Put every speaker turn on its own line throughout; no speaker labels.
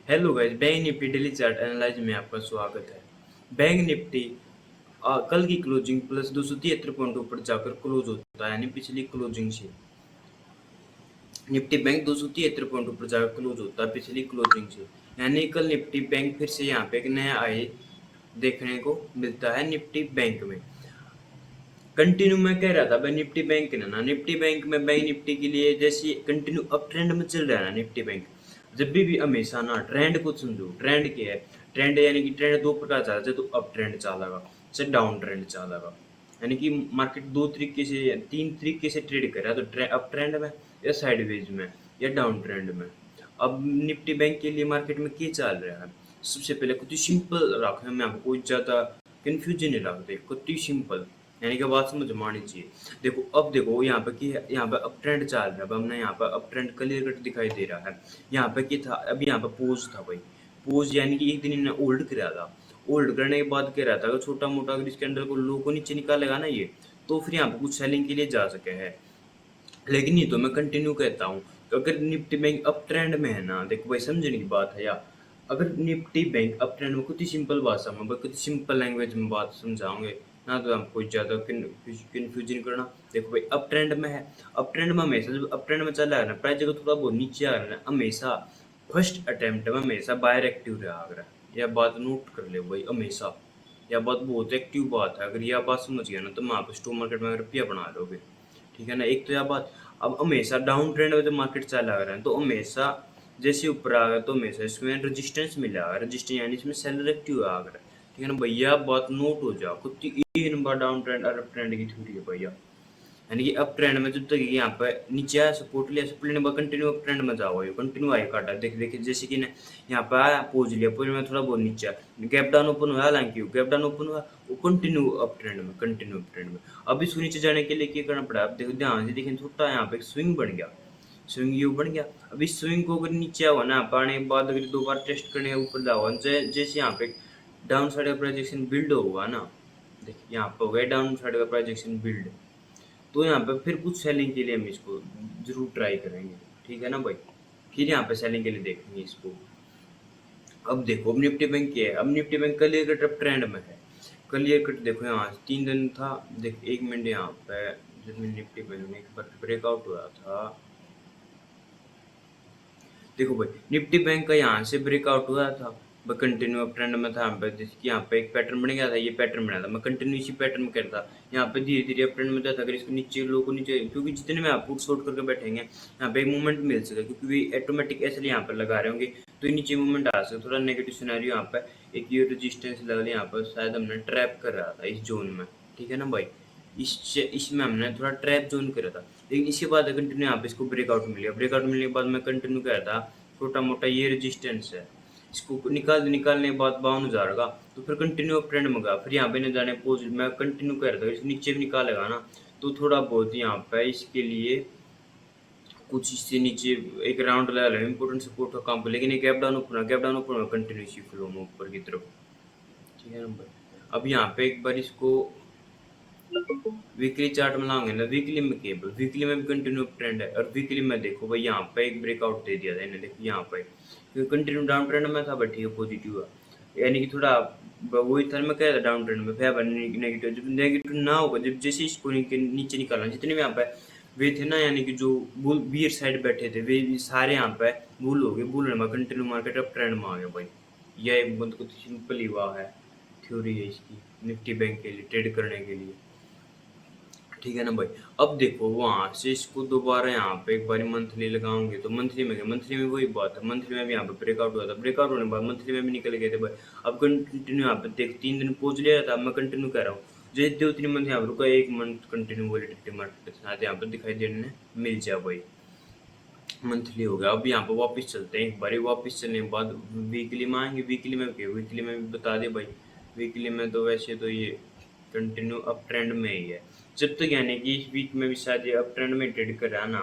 Hello guys, bank Nifty daily chart analyse में आपका स्वागत है। बैंक निफ्टी कल की क्लोजिंग प्लस 273 पॉइंट ऊपर जाकर क्लोज होता है, यानी पिछली क्लोजिंग से निफ्टी बैंक 273 पॉइंट ऊपर जाकर क्लोज होता है पिछली क्लोजिंग से। यानी कल निफ्टी बैंक फिर से यहाँ पे एक नया हाई देखने को मिलता है निफ्टी बैंक में। कंटिन्यू मैं कह रहा था भाई निफ्टी बैंक ना निफ्टी बैंक में बैंक निफ्टी के लिए जैसे कंटिन्यू अप ट्रेंड में चल रहा है ना निफ्टी बैंक। जब भी हमेशा ना ट्रेंड को समझो, ट्रेंड क्या है। ट्रेंड यानी कि ट्रेंड दो प्रकार चला है, तो अप ट्रेंड चलेगा चाहे डाउन ट्रेंड चलेगा। यानी कि मार्केट दो तरीके से तीन तरीके से ट्रेड कर रहा है, तो अप ट्रेंड में या साइडवेज में या डाउन ट्रेंड में। अब निफ्टी बैंक के लिए मार्केट में क्या चल रहा है, सबसे पहले कुछ सिंपल रखें, मैं आपको कोई ज़्यादा कन्फ्यूजन नहीं रखते, कुछ सिंपल यानी कि बात समझ में आनी चाहिए। देखो अब देखो यहाँ पे कि यहाँ पे अप ट्रेंड चल रहा है, अब हमने यहाँ पे अप ट्रेंड क्लियर कट दिखाई दे रहा है। यहाँ पे क्या था, अभी यहाँ पे पोज था भाई। पोज यानी कि एक दिन इन्होंने होल्ड करा था। होल्ड करने के बाद कह रहा था अगर छोटा मोटा अगर इसके अंदर को लो को नीचे निकालेगा ना ये, तो फिर यहाँ पे कुछ सेलिंग के लिए जा सके है। लेकिन नहीं तो मैं कंटिन्यू कहता हूँ, तो अगर निफ्टी बैंक अप ट्रेंड में है ना, देखो भाई समझने की बात है यार। अगर निफ्टी बैंक अप ट्रेंड में कुछ ही सिंपल भाषा में कुछ सिंपल लैंग्वेज में बात समझाओगे ना, तो हमको ज़्यादा कन्फ्यूजन करना। देखो भाई अप ट्रेंड में है, अप ट्रेंड में हमेशा जब अप ट्रेंड में चला है ना, प्राइस अगर थोड़ा बहुत नीचे आ रहा है ना, हमेशा फर्स्ट अटेम्प्ट में हमेशा बायर एक्टिव रहा अगर। यह बात नोट कर ले भाई हमेशा। यह बात बहुत एक्टिव बात है, अगर यह बात समझ गया ना तो मैं आप स्टॉक मार्केट में रुपया बना लोगे। ठीक है ना, एक तो यह बात। अब हमेशा डाउन ट्रेंड में जब मार्केट चला आ रहा है तो हमेशा जैसे ऊपर आ गया तो हमेशा इसमें रेजिस्टेंस मिला, रेजिस्टेंस यानी इसमें सेलर एक्टिव आ गया। ठीक है ना भैया, बात नोट हो जाओ, कुछ ये नंबर डाउन ट्रेंड और अप ट्रेंड की थ्योरी है भैया। यानी कि अप ट्रेंड में जब तक यहाँ पे नीचे आया सपोर्ट लिया, सपोर्ट लेने के बाद कंटिन्यू अप ट्रेंड में जाओ, ये कंटिन्यू आई काटा देख देख जैसे कि ना यहाँ पे आया पोज लिया, पोज में थोड़ा बहुत नीचे आया, गैप डाउन ओपन हुआ, हालांकि गैप डाउन ओपन हुआ, वो कंटिन्यू अप ट्रेंड में, कंटिन्यू अप ट्रेंड में। अब इसको नीचे जाने के लिए क्या करना पड़ा, अब देखो ध्यान से देखें, छोटा यहाँ पे एक स्विंग बन गया, स्विंग यू बन गया। अब इस स्विंग को अगर नीचे हुआ ना पाने के बाद अगर दो बार टेस्ट करने ऊपर जाओ, जैसे यहाँ पे डाउन साइड का प्रोजेक्शन बिल्ड होगा ना, देखिए यहाँ पे हो गया डाउन साइड का प्रोजेक्शन बिल्ड, तो यहाँ पे फिर कुछ सेलिंग के लिए हम इसको जरूर ट्राई करेंगे। ठीक है ना भाई, फिर यहाँ पे सेलिंग के लिए देखेंगे इसको। अब देखो अब निफ्टी बैंक क्या है, अब निफ्टी बैंक क्लियर कट अब ट्रेंड में है। क्लियर कट देखो यहाँ 3 दिन था, देख 1 मिनट यहाँ पे जिसमें निफ्टी बैंक में एक बार ब्रेकआउट हुआ था। देखो भाई निफ्टी बैंक का यहाँ से ब्रेकआउट हुआ था, मैं कंटिन्यू अप ट्रेंड में था, यहाँ पे जैसे यहाँ पे एक पैटर्न बन गया था, ये पैटर्न बना था, मैं कंटिन्यू इसी पैटर्न में करता। यहाँ पे धीरे धीरे अप ट्रेंड में जाता, अगर इसको नीचे लो को नीचे, क्योंकि जितने में आप पुट शॉर्ट करके बैठेंगे यहाँ पे एक मूवमेंट मिल सके, क्योंकि वे ऑटोमेटिक ऐसे यहाँ पर लगा रहे होंगे, तो ये नीचे मूवमेंट आ सकता। थोड़ा नेगेटिव सिनेरियो यहाँ पे एक ये रेजिस्टेंस लेवल यहाँ पर शायद हमने ट्रैप कर रहा था इस जोन में। ठीक है ना भाई, इसमें हमने थोड़ा ट्रैप जोन करा था, लेकिन इसके बाद कंटिन्यू यहाँ पे इसको ब्रेकआउट मिल गया। ब्रेकआउट मिलने के बाद मैं कंटिन्यू कर था, छोटा मोटा ये रेजिस्टेंस है, इसको निकालने के बाद 52,000 का, तो फिर कंटिन्यू अप ट्रेंड में गया। फिर यहाँ पे न जाने पोज मैं कंटिन्यू कर रहा था, इसको नीचे भी निकालेगा ना, तो थोड़ा बहुत यहाँ पे इसके लिए कुछ इससे नीचे एक राउंड लगा लो, इंपॉर्टेंट सपोर्ट का काम पर, लेकिन एक गैप डाउन ऊपर कंटिन्यू इसी फ्लो में ऊपर की तरफ। ठीक है नंबर। अब यहाँ पे एक बार इसको वीकली चार्ट में लाओगे ना, वीकली में केबल वीकली में भी कंटिन्यू ट्रेंड है, और वीकली में देखो भाई यहाँ पे एक ब्रेकआउट दे दिया था इन्हें, देखो यहाँ पे क्योंकि कंटिन्यू डाउन ट्रेंड में था, बट ठीक है पॉजिटिव हुआ, यानी कि थोड़ा वही था मैं कह रहा डाउन ट्रेंड में फिर नेगेटिव, जब नेगेटिव ना होगा, जब जैसे इसको नीचे निकालना, जितने भी यहाँ पे वे थे ना, यानी कि जो बुल बियर साइड बैठे थे वे भी सारे यहाँ पे बुल हो गए, बुल में कंटिन्यू मार्केट अब ट्रेंड में आ गया भाई। यह एक बहुत कुछ सिंपल ही हुआ है, थ्योरी है इसकी निफ्टी बैंक के लिए ट्रेड करने के लिए। ठीक है ना भाई। अब देखो वहाँ से इसको दोबारा यहाँ पे एक बार मंथली लगाओगे, तो मंथली में वही बात है, मंथली में भी यहाँ पे ब्रेकआउट हुआ था, ब्रेकआउट होने के बाद मंथली में भी निकल गए थे भाई। अब कंटिन्यू यहाँ पे देख 3 दिन पहुंच लिया था, मैं कंटिन्यू कर रहा हूँ, जैसे 2-3 मंथ यहाँ पे रुका, 1 मंथ कंटिन्यू वॉलेटिलिटी मार्केट के साथ यहाँ पे दिखाई देने मिल जाए भाई। मंथली हो गया, अब यहाँ पे वापस चलते हैं, एक बार वापस चलने के बाद वीकली में आएंगे। वीकली में क्या, वीकली में भी बता दे भाई। वीकली में तो वैसे तो ये कंटिन्यू अप ट्रेंड में ही है, जब तक यानी कि इस वीक में भी शायद ये अप ट्रेंड में ट्रेड कर रहा है ना,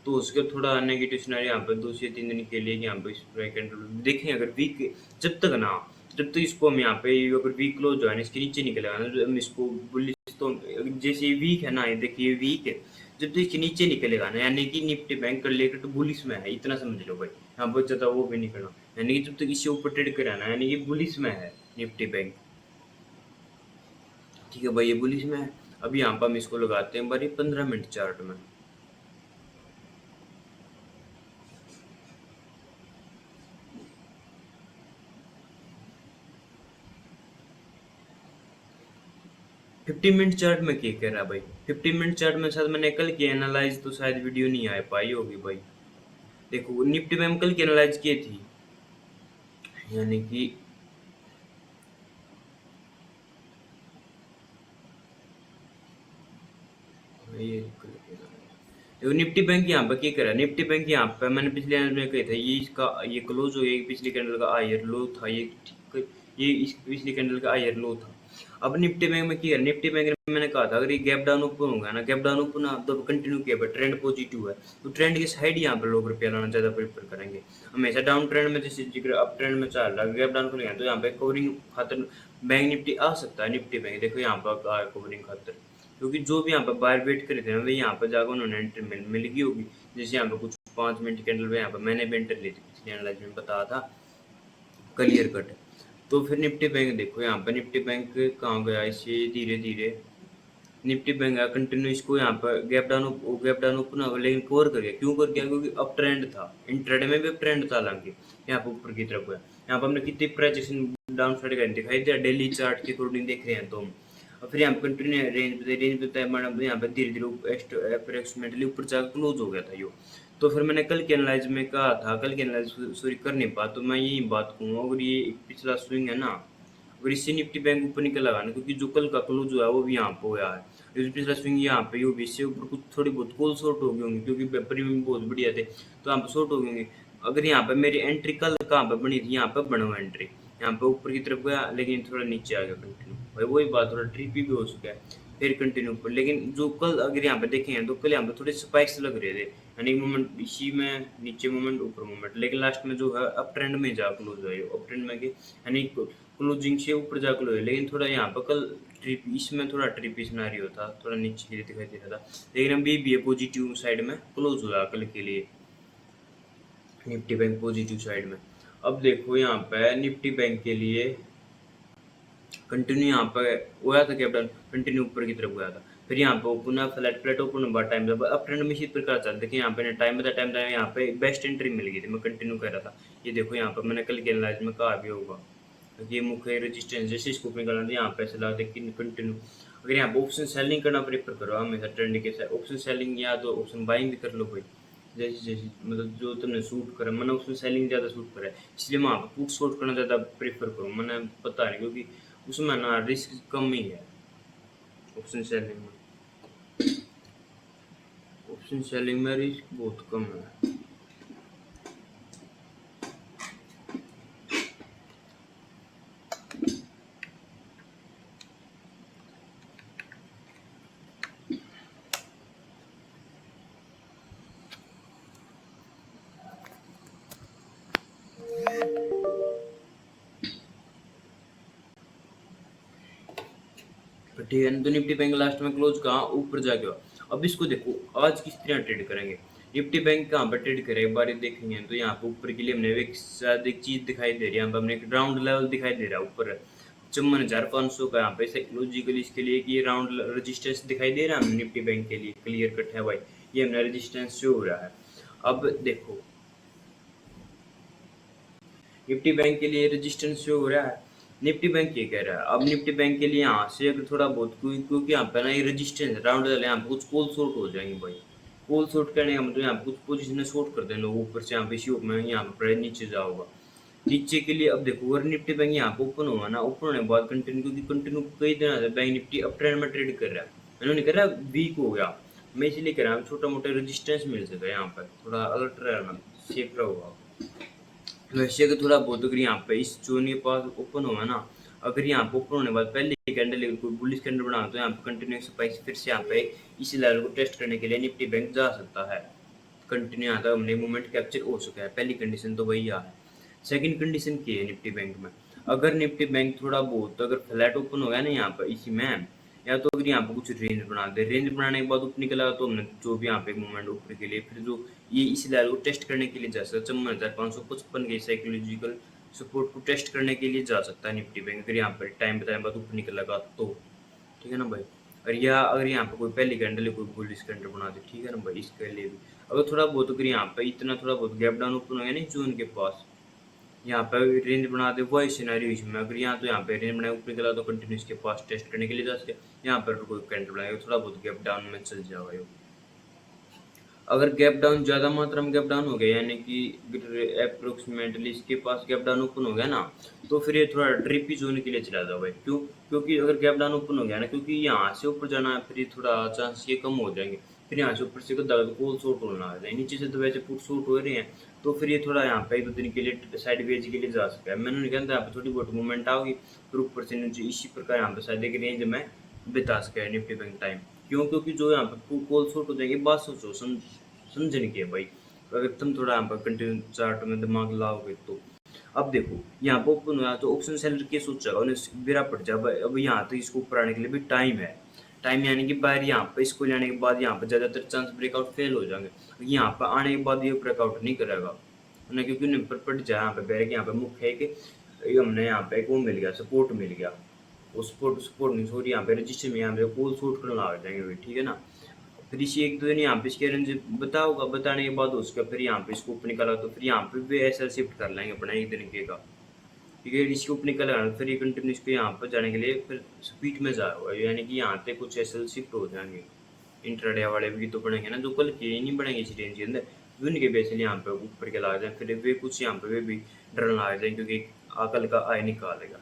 तो उसके थोड़ा नेगेटिव सिनेरियो यहाँ पे 2 से 3 दिन के लिए यहाँ पे देखें, अगर वीक जब तक ना जब तक इसको हम यहाँ पे अगर वीक क्लोज जो है ना इसके नीचे निकलेगा ना, हम इसको बुलिश तो जैसे ये वीक है ना, ये देखिए वीक है, जब तक इसके नीचे निकलेगा ना यानी कि निफ्टी बैंक कर लेकर तो बुलिश में है, इतना समझ लो भाई। यहाँ बहुत ज़्यादा वो भी नहीं करना, यानी कि जब तक इससे ऊपर ट्रेड कराना यानी कि बुलिश में है निफ्टी बैंक। ठीक है भाई, ये बुलिश में है। अब यहाँ पर हम इसको लगाते हैं बारी 15 मिनट चार्ट में। 15 मिनट चार्ट में क्या कह रहा है भाई? 15 मिनट चार्ट में शायद मैंने कल की एनालाइज तो शायद वीडियो नहीं आ पाई होगी भाई। देखो निफ्टी में हम कल की एनालाइज की थी, यानी कि ये देखो निफ्टी बैंक यहाँ पर क्या करा, निफ्टी बैंक यहाँ पर मैंने पिछले एनालाइज में कहा था ये इसका ये क्लोज हो गया, पिछले कैंडल का हायर लो था ये, ठीक ये इस पिछले कैंडल का हायर लो था। अब निफ्टी बैंक में क्या है, निफ्टी बैंक में मैंने कहा था अगर ये गैप डाउन ओपन होगा ना, गैप डाउन ओपन तो कंटिन्यू किया पर ट्रेंड पॉजिटिव है तो ट्रेंड की साइड यहाँ पर लोग रुपया लाना ज़्यादा प्रेफर करेंगे। हमेशा डाउन ट्रेंड में जैसे जिक्र अप ट्रेंड में चल रहा है, गैप डाउन करेंगे तो यहाँ पे कवरिंग खातर बैंक निफ्टी आ सकता है। निफ्टी बैंक देखो यहाँ पर कवरिंग खातर, क्योंकि जो भी यहाँ पर बाहर वेट करे थे ना वही यहाँ पर जाकर उन्होंने एंट्री मिल गई होगी। जैसे यहाँ पर कुछ 5 मिनट कैंडल पे यहाँ पर मैंने भी एंट्री ली थी, पिछले एनालाइज में बताया था, क्लियर कट। तो फिर निफ्टी बैंक देखो यहाँ पर निफ्टी बैंक कहाँ गया, इसे धीरे धीरे निफ्टी बैंक कंटिन्यू इसको यहाँ पर गैप डाउन ओपन हुआ लेकिन कवर कर गया। क्यों कर गया? क्योंकि अप ट्रेंड था, इंट्राडे में भी अप ट्रेंड था, हालांकि यहाँ पर ऊपर की तरफ गया। यहाँ पर हमने कितनी प्राइजेशन डाउन साइड का दिखाई दिया, डेली चार्ट के अकॉर्डिंग देख रहे हैं तो हम। और फिर यहाँ पर कंटिन्यू रेंज बताया मैडम, यहाँ पर धीरे धीरे अप्रोक्सीमेटली ऊपर जाकर क्लोज हो गया था यो। तो फिर मैंने कल के एनालाइज में कहा था, कल के एनालाइज सॉरी कर नहीं पा, तो मैं यही बात कहूँगा अगर ये पिछला स्विंग है ना, अगर इससे निफ्टी बैंक ऊपर निकल लगा ना, क्योंकि जो कल का क्लोज हुआ है वो भी यहाँ पे हुआ है, जो पिछला स्विंग यहाँ पे यो भी इससे ऊपर कुछ थोड़ी बहुत कॉल शॉर्ट हो गई होंगी क्योंकि प्रीमियम बहुत बढ़िया थे तो यहाँ पे शॉर्ट हो गए होंगे। अगर यहाँ पे मेरी एंट्री कल कहाँ पे बनी थी, यहाँ पे बना हुआ एंट्री, यहाँ पे ऊपर की तरफ गया लेकिन थोड़ा नीचे आ गया कंटिन्यू, भाई वही बात, थोड़ा ट्रिपी भी हो चुका है फिर कंटिन्यू ऊपर। लेकिन जो कल अगर यहाँ पे देखे हैं तो कल यहाँ पे थोड़े स्पाइक्स लग रहे थे, यानी मूवमेंट इसी में नीचे मूवमेंट ऊपर मूवमेंट, लेकिन लास्ट में जो है अप ट्रेंड में जा क्लोज हुआ है, अप ट्रेंड में यानी क्लोजिंग से ऊपर जा क्लोज, लेकिन थोड़ा यहाँ पर कल ट्रिप इसमें थोड़ा ट्रिपी सिनेरियो था, थोड़ा नीचे के लिए दिखाई दे रहा था, लेकिन अभी भी पॉजिटिव साइड में क्लोज हुआ कल के लिए निफ्टी बैंक पॉजिटिव साइड में। अब देखो यहाँ पे निफ्टी बैंक के लिए कंटिन्यू यहाँ पे हुआ था कैपिटल, कंटिन्यू ऊपर की तरफ गया था, फिर यहाँ पे पुनः फ्लैट प्लेट ओपन हुआ टाइम जब अप ट्रेंड में इसी प्रकार चल, देखिए यहाँ पे टाइम बता टाइम था, यहाँ पे बेस्ट एंट्री मिल गई थी, मैं कंटिन्यू कर रहा था। ये देखो यहाँ पे मैंने कल के एनालाइज में कहा भी होगा, ये मुख्य रेजिस्टेंस जैसे इसको निकालना था यहाँ पे चला देखिए कंटिन्यू। अगर यहाँ पे ऑप्शन सेलिंग करना प्रेफर करो हमेशा ट्रेंड के साथ, ऑप्शन सेलिंग या तो ऑप्शन बाइंग भी कर लो भाई, जैसे जैसे मतलब जो तुमने सूट करा, मैंने ऑप्शन सेलिंग ज़्यादा सूट करा है इसलिए मैं वहाँ पे पुट शॉर्ट करना ज़्यादा प्रेफर करूँ, मैंने पता नहीं क्योंकि उसमें ना रिस्क कम ही है ऑप्शन सेलिंग में, ऑप्शन सेलिंग में रिस्क बहुत कम है। ठीक है, तो निफ्टी बैंक लास्ट में क्लोज कहाँ ऊपर जाके हुआ। अब इसको देखो आज किस तरह ट्रेड करेंगे, निफ्टी बैंक कहाँ पर ट्रेड करे एक बार देखेंगे तो यहाँ पर ऊपर के लिए हमने एक शायद एक चीज दिखाई दे रही है, यहाँ पर हमने एक राउंड लेवल दिखाई दे रहा है ऊपर 54,500 का, यहाँ पे साइकोलॉजिकली इसके लिए कि ये राउंड रेजिस्टेंस दिखाई दे रहा है हमें निफ्टी बैंक के लिए, क्लियर कट है भाई, ये हमने रेजिस्टेंस शो हो रहा है। अब देखो निफ्टी बैंक के लिए रेजिस्टेंस शो हो रहा है, निफ्टी बैंक ये कह रहा है, अब निफ्टी बैंक के लिए यहाँ से अगर थोड़ा बहुत क्योंकि यहाँ पे ना ये रेजिस्टेंस राउंड यहाँ पे कुछ कॉल शॉर्ट हो जाएंगे भाई, कॉल शॉर्ट करने का मतलब यहाँ पे कुछ पोजीशन शॉर्ट कर देना ऊपर से, यहाँ पे इसी में यहाँ पे नीचे जाओगा नीचे के लिए। अब देखो अगर निफ्टी बैंक यहाँ पे ओपन हुआ ना, ओपन होने के बाद कंटिन्यू क्योंकि कंटिन्यू कई दिन से बैंक निफ्टी अप ट्रेंड में ट्रेड कर रहा है, मैंने कह रहा वीक हो गया, मैं इसलिए कह रहा हूँ छोटा मोटा रेजिस्टेंस मिल सका यहाँ पर, थोड़ा अलर्ट रहना सेफ रहोगा। वैसे अगर थोड़ा बहुत अगर यहाँ पे इस जोन के पास ओपन हुआ ना, अगर यहाँ पे ओपन होने के बाद पहले कैंडल अगर कोई बुलिश कैंडल बना तो यहाँ पे कंटिन्यू स्पाइक फिर से यहाँ पे इस लेवल को टेस्ट करने के लिए निफ्टी बैंक जा सकता है, कंटिन्यू यहाँ तक हमने मूवमेंट कैप्चर हो चुका है, पहली कंडीशन तो वही है। सेकंड कंडीशन की है निफ्टी बैंक में, अगर निफ्टी बैंक थोड़ा बहुत अगर फ्लैट ओपन हो गया ना यहाँ पर इसी में, या तो अगर यहाँ पे कुछ रेंज बना दे, रेंज बनाने के बाद ऊपर निकला तो हमने जो भी यहाँ पे मूवमेंट ऊपर के लिए फिर जो ये इस लेवल को टेस्ट करने के लिए जा सकता है 54,555 के साइकोलॉजिकल सपोर्ट को टेस्ट करने के लिए जा सकता है निफ्टी बैंक, अगर यहाँ पर टाइम बताने बाद ऊपर निकलेगा तो। ठीक है ना भाई। और या अगर यहाँ पे कोई पहली कैंडल कोई बुलिश कैंडल बना दे, ठीक है ना भाई, इसके लिए भी अगर थोड़ा बहुत अगर यहाँ पे इतना थोड़ा बहुत गैप डाउन ओपन हो गया नहीं जून के पास, यहाँ पे रेंज बना दे, वही सिनेरियो इसमें अगर यहाँ तो यहाँ पे रेंज बनाए ऊपर निकला तो कंटिन्यूस के पास टेस्ट करने के लिए जा सके, यहाँ पर कोई कैंडल बनाएगा थोड़ा बहुत गैप डाउन में चल जाएगा ये। अगर गैप डाउन ज़्यादा मात्रा में गैप डाउन हो गया यानी कि अप्रोक्सीमेटली इसके पास गैप डाउन ओपन हो गया ना, तो फिर ये थोड़ा ड्रिपी जोन के लिए चला जाओ भाई। क्यों? क्योंकि अगर गैप डाउन ओपन हो गया ना, क्योंकि यहाँ से ऊपर जाना है फिर ये थोड़ा चांस ये कम हो जाएंगे, फिर यहाँ से ऊपर से कोल शॉर्ट होना आ जाए, नीचे से तो वैसे पुट शॉर्ट हो रहे हैं, तो फिर ये थोड़ा यहाँ पे 1-2 दिन के लिए साइड वेज के लिए जा सकता है। मैंने नहीं कहता यहाँ पे थोड़ी बहुत मूवमेंट आओगी, फिर ऊपर से नीचे इसी प्रकार यहाँ पे शायद एक रेंज में बिता सके है निफ्टी बैंक टाइम। क्यों? क्योंकि जो यहाँ पे कोल शॉर्ट हो जाएंगे, बात सोचो समझने की है भाई, अगर तुम थोड़ा यहाँ पर कंटिन्यू चार्ट में दिमाग लाओगे तो। अब देखो यहाँ पर ओपन हुआ तो ऑप्शन सेलर के सोचेगा उन्हें बिरा पड़ जाए, अब यहाँ तक इसको ऊपर आने के लिए भी टाइम है, टाइम यानी कि बाहर यहाँ पे इसको लेने के बाद यहाँ पे ज़्यादातर चांस ब्रेकआउट फेल हो जाएंगे, यहाँ पर आने के बाद ये ब्रेकआउट नहीं करेगा उन्हें, क्योंकि उन्हें पर पड़ जाए यहाँ पे बैरिक, यहाँ पे मुख्य है कि हमने यहाँ पे एक वो मिल गया, सपोर्ट मिल गया, वो सपोर्ट सपोर्ट नहीं सॉरी यहाँ पे रजिस्टर में यहाँ पे कोल शॉर्ट करना आ जाएंगे, ठीक है ना। फिर इसी 1-2 दिन यहाँ पे इसके रेंज बताओगा, बताने के बाद उसका फिर यहाँ पे इसको ऊपर निकाला तो फिर यहाँ पे भी ऐसा शिफ्ट कर लेंगे अपना एक तरीके का, ठीक है। इसके ऊपर निकला फिर ये कंटिन्यू इसको यहाँ पर जाने के लिए फिर स्पीड में जा रहा है, यानी कि यहाँ पे कुछ ऐसे शिफ्ट हो जाएंगे, इंट्राडे वाले भी तो बढ़ेंगे ना, जो कल के नहीं बढ़ेंगे इसी रेंज के अंदर, उनके बेसिस यहाँ पे ऊपर के ला जाए, फिर वे कुछ यहाँ पे वे भी डरना आ जाए क्योंकि कल का आय निकालेगा,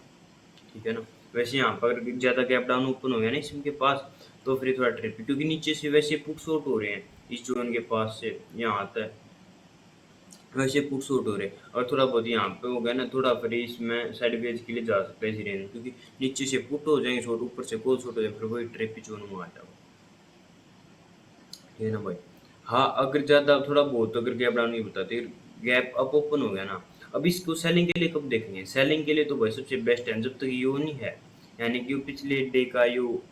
ठीक है ना। वैसे यहाँ पर ज़्यादा गैप डाउन ओपन हो गया ना इसके पास, तो फिर थोड़ा ट्रिप, क्योंकि नीचे से वैसे पुट शॉर्ट हो रहे हैं इस जोन के पास से यहाँ आता है, वैसे पुट शॉर्ट हो रहे हैं, और थोड़ा बहुत यहाँ पे हो गया ना थोड़ा, फिर इसमें साइड वेज के लिए जा सकता है इस रेंज, क्योंकि नीचे से पुट हो जाएंगे शॉर्ट, ऊपर से कॉल शॉर्ट हो जाए, फिर वही ट्रिप जोन में आ जाओ, ठीक है ना भाई। हाँ अगर ज़्यादा थोड़ा बहुत अगर गैप डाउन नहीं बताते, गैप अप ओपन हो गया ना, अब इसको सेलिंग के लिए कब देखेंगे? सेलिंग के लिए तो भाई सबसे बेस्ट है जब तक यो नहीं है, यानी कि पिछले डे का यो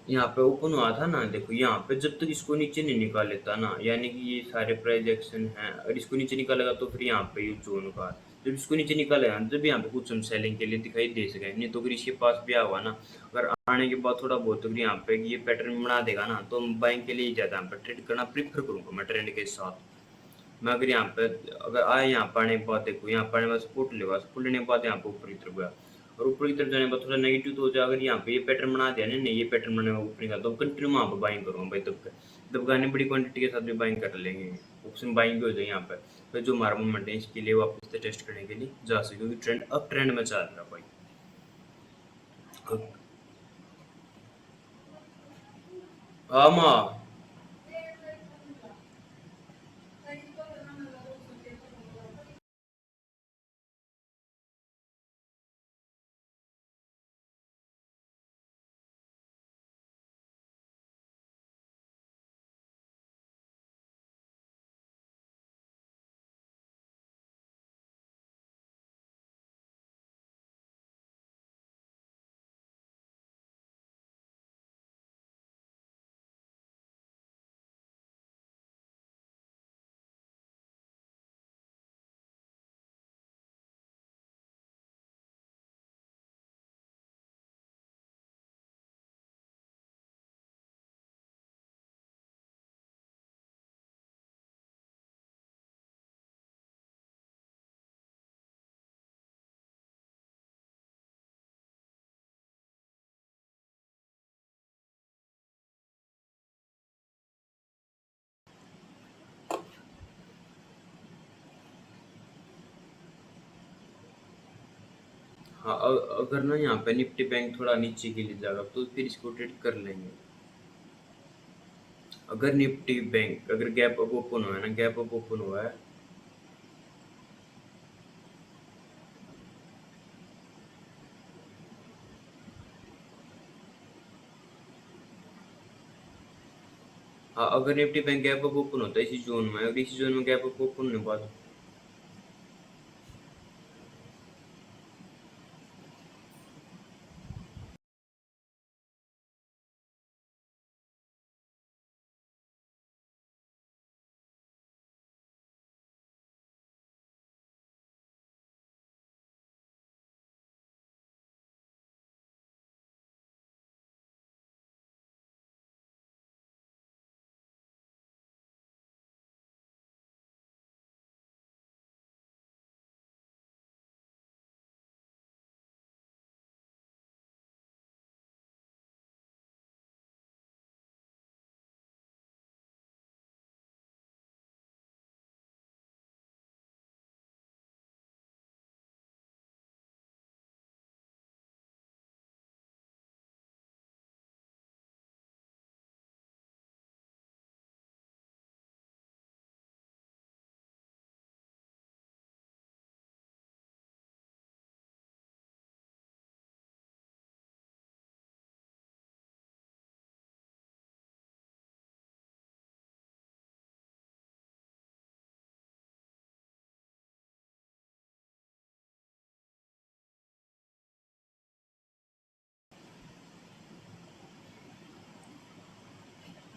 यहाँ पे ओपन हुआ था ना, देखो यहाँ पे जब तक इसको नीचे नहीं निकाल लेता ना, यानी कि ये सारे प्राइस एक्शन हैं, अगर इसको नीचे निकालेगा तो फिर यहाँ पे ये जोन का, जब इसको नीचे निकालेगा जब यहाँ पे कुछ हम सेलिंग के लिए दिखाई दे सके, नहीं तो अगर इसके पास भी आवा ना, अगर आने के बाद थोड़ा बहुत अगर यहाँ पे ये पैटर्न बना देगा ना, तो हम बाइंग के लिए ज़्यादा यहाँ पे ट्रेड करना प्रीफर करूँगा मैं ट्रेंड के साथ। मैं अगर यहाँ पे अगर आए यहाँ पर आने के बाद देखो यहाँ पर आने के बाद सपोर्ट लेने के बाद यहाँ पे ऊपर की तरफ गया, और ऊपर की तरफ जाने के बाद थोड़ा नेगेटिव तो हो जाए, अगर यहाँ पे ये पैटर्न बना दिया ना, नहीं ये पैटर्न बनाने ऊपर निकाल तो कंटिन्यू वहाँ पर बाइंग करूँगा भाई, तब दबकाने बड़ी क्वांटिटी के साथ भी बाइंग कर लेंगे, ऑप्शन बाइंग भी हो जाए यहाँ पे, फिर जो हमारा मूवमेंट है इसके लिए वापस से टेस्ट करने के लिए जा सके, क्योंकि ट्रेंड अब ट्रेंड में चल रहा है भाई। हाँ माँ। हाँ अगर ना यहाँ पे निफ्टी बैंक थोड़ा नीचे के लिए जाएगा तो फिर इसको ट्रेड कर लेंगे। अगर निफ्टी बैंक अगर गैप अप ओपन हुआ है ना, गैप अप ओपन हुआ है, हाँ अगर Nifty bank gap up open होता है इसी जोन में, अगर इसी जोन में गैप अप ओपन होने के बाद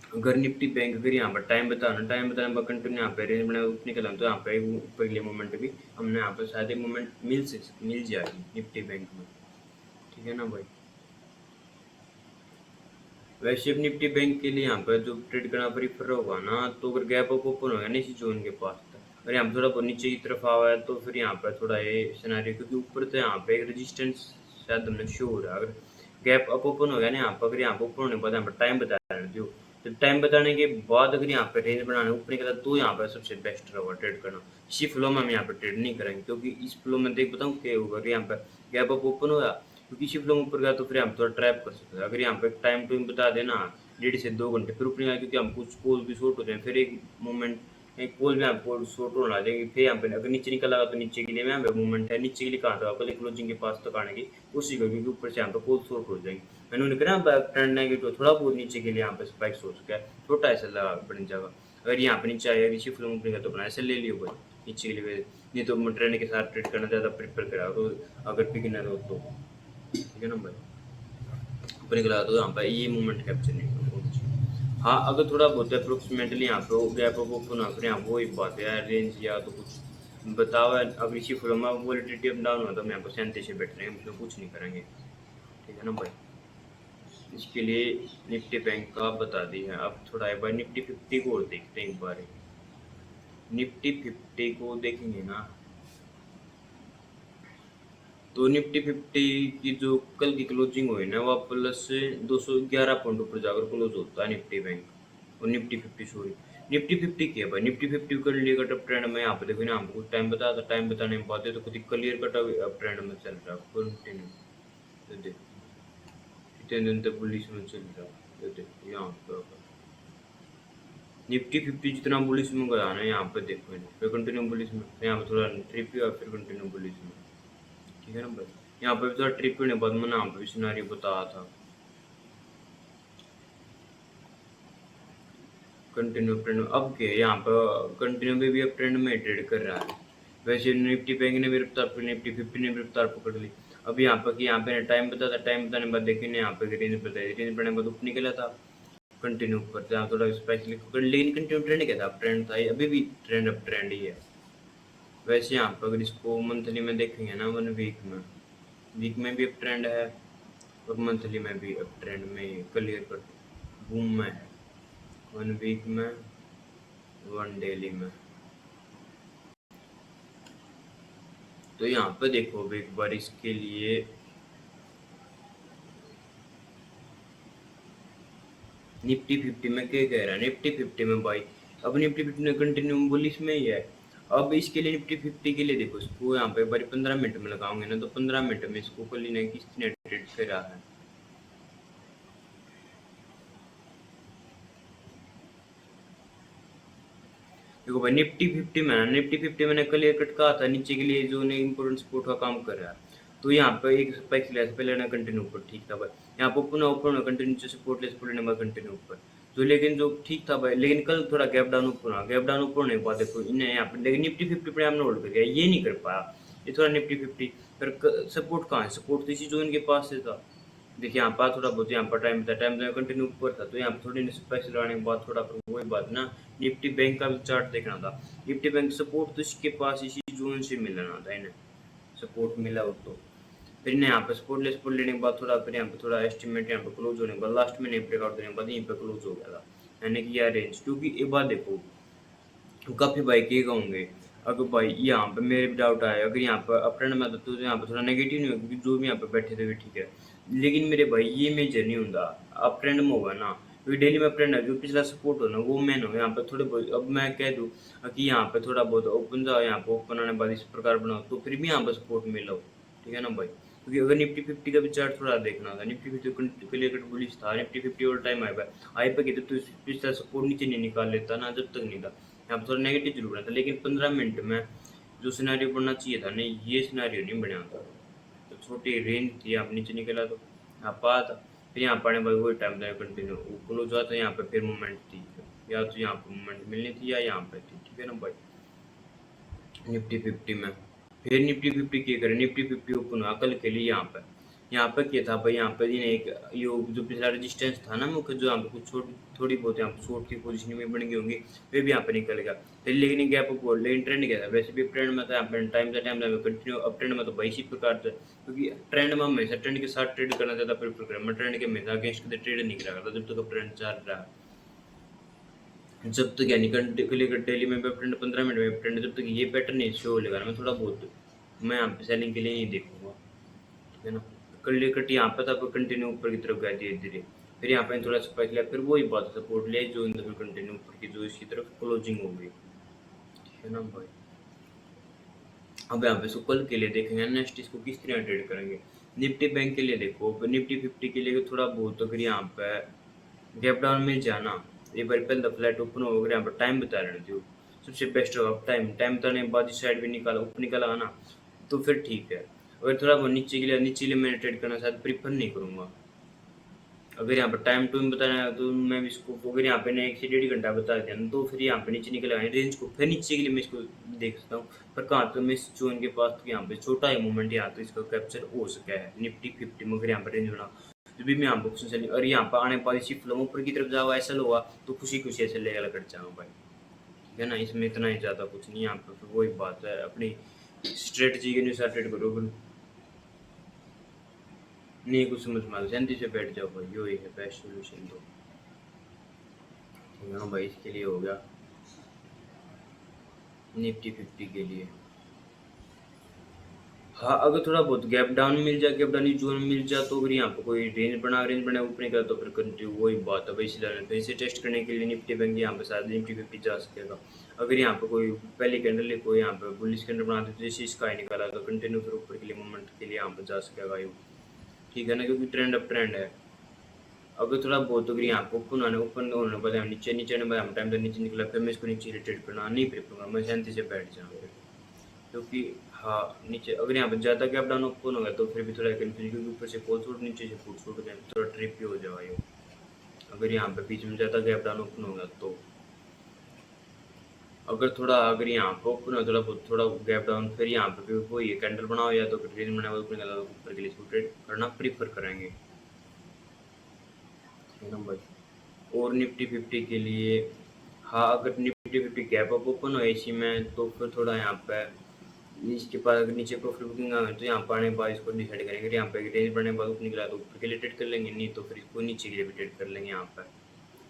अगर निफ्टी बैंक अगर यहाँ पर टाइम बताना पर कंटिन्यू यहाँ पे रेंज बना उठने के तो यहाँ पे ऊपर के लिए मूवमेंट भी हमने यहाँ पे शायद एक मूवमेंट मिल जाएगी निफ्टी बैंक में। ठीक है ना भाई। वैसे अब निफ्टी बैंक के लिए यहाँ पर जो ट्रेड करना प्रीफर होगा ना, तो अगर गैप अप ओपन होगा ना इसी जोन के पास तक, अगर यहाँ पे थोड़ा बहुत नीचे की तरफ आवा है तो फिर यहाँ पर थोड़ा ये सिनेरियो, क्योंकि ऊपर तो यहाँ पे एक रेजिस्टेंस शायद हमने शो हो रहा है। अगर गैप अप ओपन हो गया ना यहाँ पर, अगर यहाँ पर ऊपर होने के बाद यहाँ पर टाइम बता रहे हैं जो, तो टाइम बताने के बाद अगर यहाँ पे रेंज बनाने ऊपर निकला तो यहाँ पर सबसे बेस्ट रहेगा ट्रेड करना। इसी फ्लो में हम यहाँ पर ट्रेड नहीं करेंगे, क्योंकि इस फ्लो में देख बताऊँ क्या होगा, अगर यहाँ पर गैप अप ओपन होगा क्योंकि इसी फ्लो में ऊपर गया तो फिर हम थोड़ा ट्रैप कर सकते हैं। अगर यहाँ पे टाइम टू बता देना 1.5 से 2 घंटे फिर ऊपर आए, क्योंकि हम कुछ कॉल भी शॉर्ट हो जाए, फिर एक मूवमेंट एक कॉल में आपको शॉर्ट होने आ जाएगी, फिर यहाँ पे अगर नीचे निकल आएगा तो नीचे के लिए यहाँ पे मूवमेंट है, नीचे के लिए कहाँ था कल क्लोजिंग के पास तक आने की कोशिश करेगी, क्योंकि ऊपर से यहाँ पे कॉल शॉर्ट हो जाएगी। मैंने उन्हें कहा ना ट्रेंड नेगेटिव थोड़ा बहुत नीचे के लिए यहाँ पे स्पाइक्स हो चुका है, छोटा ऐसा लगा बन जाएगा। अगर यहाँ पे नीचे आएगा इसी फ्लो में तो अपना ऐसे ले लियो भाई नीचे के लिए, नहीं तो ट्रेंड के साथ ट्रेड करना ज़्यादा प्रेफर करा तो अगर बिगिनर हो तो। ठीक है ना भाई। ऊपर निकला तो यहाँ पर ये मूवमेंट कैप्चर नहीं करूँगा। हाँ अगर थोड़ा बहुत अप्रोक्सीमेटली यहाँ पे गैप अप ओपन फिर यहाँ वो एक बात है रेंज या तो कुछ बताओ, अगर इसी फ्लो में वोलेटिलिटी अप डाउन हो तो हम यहाँ पर 37 बैठ रहे हैं, उसमें कुछ नहीं करेंगे। ठीक है ना भाई। इसके लिए निफ्टी बैंक का बता दी है। अब थोड़ा एक बार निफ्टी 50 को और देखते हैं एक बार। निफ्टी 50 को देखेंगे ना, तो निफ्टी 50 की जो कल की क्लोजिंग हुई ना, वह प्लस 211 पॉइंट ऊपर जाकर क्लोज होता है निफ्टी बैंक और निफ्टी 50 सॉरी निफ्टी 50 की है भाई। निफ्टी 50 कर लिए कट अप ट्रेंड में यहाँ पे देखो ना, हमको कुछ टाइम बताया था, टाइम बताने के बाद तो खुद ही क्लियर कट अप ट्रेंड में चल रहा है कंटिन्यू। तो देखो कितने दिन तक बुलिश में चल रहा है, तो देखो यहाँ पे निफ्टी 50 जितना बुलिश में गया ना यहाँ पे देखो, फिर कंटिन्यू बुलिश में, यहाँ पे थोड़ा ट्रिप किया फिर कंटिन्यू बुलिश में। ठीक है ना भाई। यहाँ पे भी थोड़ा ट्रिप होने के बाद मैंने यहाँ पे भी सिनेरियो बताया था कंटिन्यू ट्रेंड। अब क्या है यहाँ पर कंटिन्यू में भी अब ट्रेंड में ट्रेड कर रहा है। वैसे निफ्टी बैंक ने भी रफ्तार पकड़, निफ्टी 50 ने भी रफ्तार पकड़ ली। अभी यहाँ पर कि यहाँ पे टाइम बता था, टाइम बताने के बाद देखिए यहाँ पे रेंज बताई, रेंज बढ़ने के बाद ऊपर निकला था कंटिन्यू ऊपर जहाँ थोड़ा स्पेशली पकड़, लेकिन कंटिन्यू ट्रेंड क्या था, ट्रेंड था अभी भी ट्रेंड अब ट्रेंड ही है। वैसे यहाँ पर अगर इसको मंथली में देखेंगे ना, 1 वीक में भी अब ट्रेंड है और मंथली में भी अब ट्रेंड में क्लियर कर बूम में है। 1 वीक में 1 डेली में। तो यहाँ पे देखो अब एक बार इसके लिए निफ्टी 50 में क्या कह रहा है, निफ्टी 50 में भाई अब निफ्टी 50 में कंटिन्यू बुलिश में ही है। अब इसके लिए निफ्टी 50 के लिए देखो इसको यहाँ पे बारी 15 मिनट में लगाओगे ना, तो 15 मिनट में इसको कल ही नहीं किसने ट्रेड करा है। देखो भाई निफ्टी 50 में ना, निफ्टी 50 मैंने क्लियर कट कहा था नीचे के लिए जो ने इंपोर्टेंट सपोर्ट का काम कर रहा है। तो यहाँ पे एक स्पाइक लेस पहले ना कंटिन्यू ऊपर ठीक था भाई, यहाँ पर पुनः ऊपर कंटिन्यू नीचे सपोर्ट लेस पड़ने में कंटिन्यू ऊपर जो, लेकिन जो ठीक था भाई, लेकिन कल थोड़ा गैप डाउन ऊपर हुआ, गैप डाउन ऊपर होने के बाद देखो इन्हें यहाँ पे, लेकिन निफ्टी 50 पे हमने होल्ड कर गया, ये नहीं कर पाया ये थोड़ा निफ्टी 50। फिर सपोर्ट कहाँ है, सपोर्ट तो इसी जोन के पास से था। देखिए यहाँ पर थोड़ा बहुत यहाँ पर टाइम था, टाइम तो कंटिन्यू ऊपर था, तो यहाँ पर थोड़ी स्पाइक्स लगाने के बाद थोड़ा फिर वही बात ना, निफ्टी बैंक का भी चार्ट देखना था। निफ्टी बैंक सपोर्ट तो इसके पास इसी जोन से मिलना था इन्हें, सपोर्ट मिला हो तो फिर इन्हें यहाँ पे सपोर्ट ले, सपोर्ट लेने के बाद थोड़ा फिर यहाँ पे थोड़ा एस्टिमेट यहाँ पे क्लोज होने के बाद लास्ट में नहीं ब्रेकआउट देने के बाद यहीं पे क्लोज हो गया था, यानी कि यह रेंज। क्योंकि एक बात देखो काफ़ी बाइक ये कहूँगे, अगर भाई यहाँ पे मेरे भी डाउट आया अगर यहाँ पर अप ट्रेंड में आता तो यहाँ पे थोड़ा नेगेटिव नहीं होगा, क्योंकि जो भी यहाँ पे बैठे थे भी ठीक है, लेकिन मेरे भाई ये मेजर नहीं होता अप ट्रेंड में होगा ना, क्योंकि डेली में अप ट्रेंड है जो पिछला सपोर्ट हो ना वो मैन हो। यहाँ पे थोड़े बहुत अब मैं कह दूँ कि यहाँ पे थोड़ा बहुत ओपन जाओ, यहाँ पे ओपन आने बाद इस प्रकार बनाओ तो फिर भी यहाँ पे सपोर्ट मिला हो। ठीक है ना भाई। क्योंकि अगर निफ्टी 50 का भी चार्ट थोड़ा देखना था, निफ्टी 50 क्लियर कट बुलिश था, निफ्टी 50 ऑल टाइम हाई पे कहते तो पिछला सपोर्ट नीचे नहीं निकाल लेता ना, जब तक नहीं था यहाँ पर थोड़ा नेगेटिव जरूर बना था, लेकिन 15 मिनट में जो सिनेरियो बनना चाहिए था नहीं ये सिनेरियो नहीं बना था। तो छोटी रेंज थी, आप नीचे निकला तो यहाँ पा था, फिर यहाँ पाने बाद वही टाइम था कंटिन्यू क्लोज हुआ था, यहाँ पे फिर मूवमेंट थी, या तो यहाँ पे मूवमेंट मिलनी थी या यहाँ पे थी। ठीक है ना भाई। निफ्टी 50 में फिर निफ्टी 50 की करें, निफ्टी 50 ओपन हुआ कल के लिए यहाँ पे, यहाँ पे क्या था भाई, यहाँ पे जी ने एक यो जो पिछला रेजिस्टेंस था ना मुख्य, जो यहाँ पे कुछ थोड़ी बहुत यहाँ पे शॉर्ट की पोजीशन में बन गई होंगी, वे भी यहाँ पे निकल गया। फिर लेकिन गैप अप बोल, लेकिन ट्रेंड क्या था, वैसे भी ट्रेंड में था यहाँ पे टाइम से टाइम कंटिन्यू। अब ट्रेंड में तो भाई इसी प्रकार से, क्योंकि ट्रेंड में हमेशा ट्रेंड के साथ ट्रेड करना ज़्यादा प्रेफर करें। मैं ट्रेंड के हमेशा अगेंस्ट ट्रेड नहीं करा करता जब तक अब ट्रेंड चल रहा है। जब तक यानी डेली में ट्रेंड 15 मिनट में ट्रेंड, जब तक ये पैटर्न नहीं शो होगा ना, मैं थोड़ा बहुत मैं यहाँ पे सेलिंग के लिए नहीं देखूंगा, ठीक है ना। कल कट यहाँ पे था, कंटिन्यू ऊपर की तरफ गया धीरे धीरे, फिर यहाँ पे थोड़ा स्पाइक लिया, फिर वही बात सपोर्ट लिया जो इन कंटिन्यू ऊपर की जो इसकी तरफ क्लोजिंग हो गई, ठीक है ना भाई। अब यहाँ पे कल के लिए देखेंगे नेक्स्ट इसको किस तरह ट्रेड करेंगे। निफ्टी बैंक के लिए देखो, निफ्टी 50 के लिए थोड़ा बहुत अगर यहाँ पे गैप डाउन मिल जाना, एक बार पहले फ्लैट ओपन हो गया, यहाँ पर टाइम बता रहे थे सबसे बेस्ट होगा। टाइम टाइम बताने के बाद इस साइड भी निकाला ऊपर निकाला ना, तो फिर ठीक है। अगर थोड़ा बहुत नीचे के लिए मैं ट्रेड करना शायद प्रीफर नहीं करूँगा। अगर यहाँ पर टाइम टू बताना है तो मैं भी इसको, अगर यहाँ पे ना 1 से 1.5 घंटा बता दिया ना, तो फिर यहाँ पे नीचे निकल आए रेंज को, फिर नीचे के लिए मैं इसको देख सकता हूँ। पर कहाँ तो मैं इस जोन के पास, तो यहाँ पे छोटा ही मूवमेंट यहाँ तो इसका कैप्चर हो सका है निफ्टी 50 में। अगर यहाँ पर रेंज बना तो भी मैं यहाँ पर ऑप्शन सेलिंग, और यहाँ पर आने वाली शिफ्ट लो ऊपर की तरफ जाओ, ऐसा होगा तो खुशी खुशी ऐसे लेगा कट जाऊँ भाई, ठीक है ना। इसमें इतना ही ज़्यादा कुछ नहीं, यहाँ पर फिर वही बात है, अपनी स्ट्रेटजी के अनुसार ट्रेड करो। नहीं कुछ समझ में आ रहा, शांति से बैठ जाओ भाई, यो ही है बेस्ट सोल्यूशन तो, ठीक है ना भाई। इसके लिए हो गया निफ्टी 50 के लिए। हाँ, अगर थोड़ा बहुत गैप डाउन मिल जाए, गैप डाउन जोन मिल जाए, तो अगर यहाँ पे कोई रेंज बना ऊपर निकला, तो फिर कंटिन्यू वही बात है भाई, तो इसे टेस्ट करने के लिए निफ्टी बैंक यहाँ पे शायद निफ्टी 50 जा सकेगा। अगर यहाँ पे कोई पहली कैंडल है, कोई यहाँ पे बुलिश कैंडल बनाते तो जैसे इसका ही निकाला, तो कंटिन्यू फिर ऊपर के लिए मूवमेंट के लिए यहाँ पे जा सकेगा ये, ठीक है ना, क्योंकि ट्रेंड अप ट्रेंड है। अगर थोड़ा बहुत अगर यहाँ पे ओपन होने पर नीचे नीचे ने टाइम तक नीचे निकला, फिर मैं इसको नीचे रिट्रेट करना नहीं प्रेफर करूँगा, मैं शांति से बैठ जाऊँगा। क्योंकि हाँ, नीचे अगर यहाँ पर ज़्यादा गैप डाउन ओपन होगा तो फिर भी थोड़ा कंफ्यूज, क्योंकि ऊपर से कॉल शूट नीचे से फुट शूट हो, थोड़ा ट्रिप भी हो जाएगा ये। अगर यहाँ पे बीच में ज़्यादा गैप डाउन ओपन होगा तो, अगर यहाँ पे ओपन हो थोड़ा बहुत थोड़ा गैप डाउन, फिर यहाँ पे भी वो ये कैंडल बनाओ, या तो फिर बनाओ ऊपर के लिए इसको ट्रेड करना प्रीफर करेंगे, ठीक है ना भाई। और निफ्टी 50 के लिए, हाँ, अगर निफ्टी 50 गैप अप ओपन हो इसी में, तो फिर थोड़ा यहाँ पे इसके पास अगर नीचे प्रॉफिट बुकिंग आ गई, तो यहाँ पर आने के बाद इसको डिसाइड करेंगे, यहाँ पे रेंज बढ़ने के बाद ऊपर निकला तो ऊपर के लिए ट्रेड कर लेंगे, नहीं तो फिर इसको नीचे के लिए भी ट्रेड कर लेंगे। यहाँ पर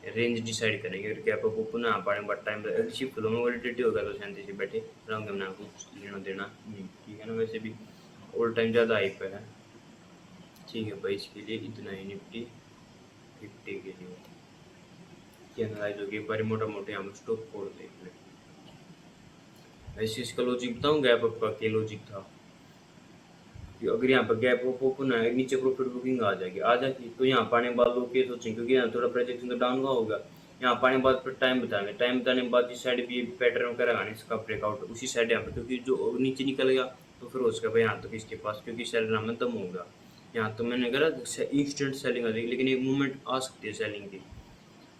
रेंज डिसाइड करेंगे, अगर गैप अप ओपन यहाँ पर आने के बाद टाइम अगर शिफ्ट लो में वॉलिटिलिटी होगा तो शांति से बैठे रहेंगे, ना कुछ लेना देना नहीं, ठीक है ना। वैसे भी ऑल टाइम ज़्यादा हाई पे है, ठीक है भाई। इसके लिए इतना ही निफ्टी 50 के लिए की एनालाइज होगी, एक बार मोटा मोटे हम स्टॉक कोड देख लें। वैसे इसका लॉजिक बताऊँ, गैप अप का क्या लॉजिक था कि अगर यहाँ पर गैप अप ओपन है, नीचे प्रॉफिट बुकिंग आ जाएगी, तो यहाँ पाने के बाद लोग ये सोचेंगे, क्योंकि यहाँ थोड़ा प्रोजेक्शन तो डाउन का होगा, यहाँ पाने के बाद फिर टाइम बताएंगे, टाइम बताने के बाद इस साइड भी पैटर्न करेगा इसका ब्रेकआउट उसी साइड यहाँ पर, क्योंकि जो नीचे निकल गया तो फिर हो सका भाई यहाँ तक इसके पास, क्योंकि सेल नाम में दम होगा। यहाँ तो मैंने करा इंस्टेंट सेलिंग आ जाएगी, लेकिन एक मूवमेंट आ सकती है सेलिंग की।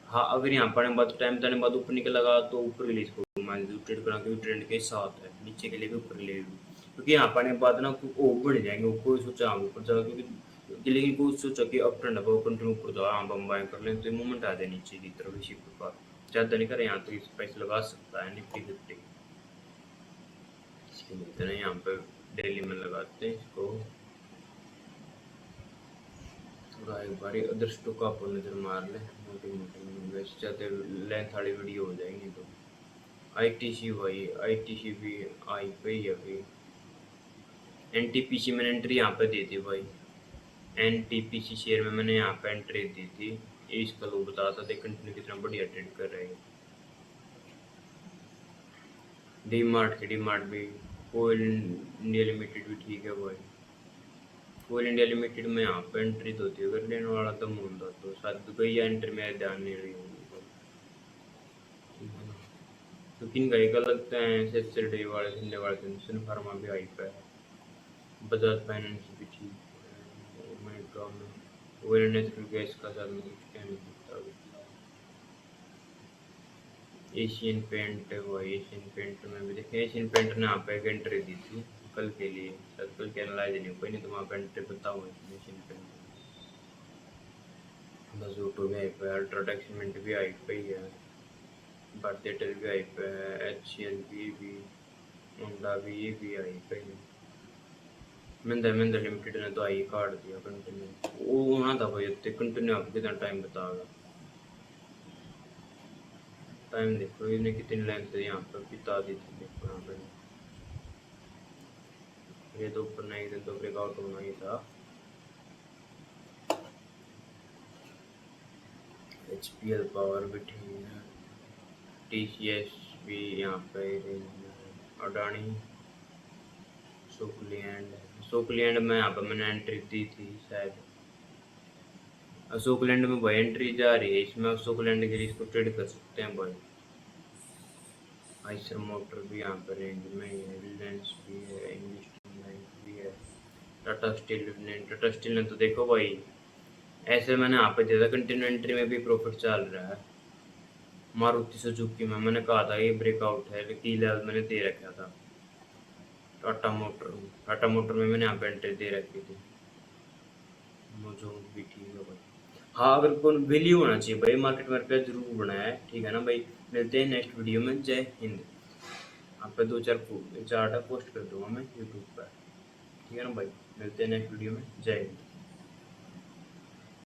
हाँ, अगर यहाँ पढ़ने के बाद टाइम बताने के बाद ऊपर निकल लगा, तो ऊपर के लिए इसको मान लीजिए ट्रेड करा, क्योंकि ट्रेंड के साथ है, नीचे के लिए भी ऊपर के लिए भी, क्योंकि यहाँ पढ़ने के बाद ना वो बढ़ जाएंगे, कोई सोचा हम ऊपर जाएगा, लेकिन कोई सोचा कि अप ट्रेंड है वो कंटिन्यू ऊपर जाओ, हाँ हम बाय कर लें, तो मूवमेंट आ जाए नीचे की तरफ इसी प्रकार। ज़्यादा नहीं करे, यहाँ तो इस पैसे लगा सकता है निफ्टी 50, इसके लिए इतना यहाँ पर डेली में लगाते हैं इसको। थोड़ा एक बार अदर स्टॉक आप नज़र मार लें मोटी मोटी, वैसे चाहते लेंथ वाली वीडियो हो जाएंगी तो। आईटीसी भाई, आईटीसी भी आई पे ही अभी। एनटीपीसी मैंने एंट्री यहाँ पे दी थी भाई, एनटीपीसी शेयर में मैंने यहाँ पे एंट्री दी थी, ये इसका लोग बता था कंटिन्यू कितना बढ़िया ट्रेड कर रहे हैं। डी मार्ट भी, कोल इंडिया लिमिटेड भी ठीक है भाई। कोल इंडिया लिमिटेड में यहाँ पे एंट्री तो थी, अगर लेने वाला तो होता तो शायद गई या एंट्री में ध्यान नहीं रही होगी, ठीक है ना। तो किन का एक लगता है सैटरडे वाले संडे वाले दिन सन फार्मा भी आई पे है, बजाज फाइनेंस भी ठीक है, ओमेगा में ओयल नेचुरल गैस का साथ में कुछ कह नहीं सकता अभी। एशियन पेंट है भाई, एशियन पेंट में भी देखें, एशियन पेंट ने यहाँ पे एक एंट्री दी थी कल के लिए, शायद कल के एनालाइज नहीं हो पाई, नहीं तो वहाँ पे एंट्री बताऊँ मशीन पे। बस यूट्यूब भी आई पे है, अल्ट्राटेक्समेंट भी आई पे ही है, भारत एयरटेल भी आई पे है, HCL भी होंडा भी आई पे ही है। महिंद्रा महिंद्रा लिमिटेड ने तो आई काट दिया कंटिन्यू, वो होना था भाई, इतने कंटिन्यू आपको कितना टाइम बताओगा। टाइम देखो इन्हें कितनी लेंथ है यहाँ पर बिता दी थी, देखो यहाँ पे ये तो ऊपर नहीं थे तो ब्रेकआउट होना ही था। HPL पावर भी ठीक है, TCS भी यहाँ पे रेंज में है, अडानी सोकलैंड में यहाँ पर मैंने एंट्री दी थी शायद। अशोकलैंड में भाई एंट्री जा रही है, इसमें अशोकलैंड के लिए इसको ट्रेड कर सकते हैं भाई। आइसर मोटर भी यहाँ पर रेंज में ही है, रिलायंस भी है, इंडस्ट्रियल लाइफ भी है, टाटा स्टील ने तो देखो भाई ऐसे मैंने यहाँ पे दिया था कंटिन्यू एंट्री में भी प्रॉफिट चल रहा है। मारुति सुजुकी में मैंने कहा था ये ब्रेकआउट है, की लेवल मैंने दे रखा था। टाटा मोटर में मैंने यहाँ पे एंट्री दे रखी थी, मुझे भी ठीक है भाई। हाँ अगर कोई वैल्यू होना चाहिए भाई मार्केट में रुपया जरूर बनाया है, ठीक है ना भाई। मिलते हैं नेक्स्ट वीडियो में, जय हिंद। आप पे 2-4 चार्ट पोस्ट कर दूंगा मैं यूट्यूब पर, ठीक है ना भाई। मिलते हैं नेक्स्ट वीडियो में, जय हिंद।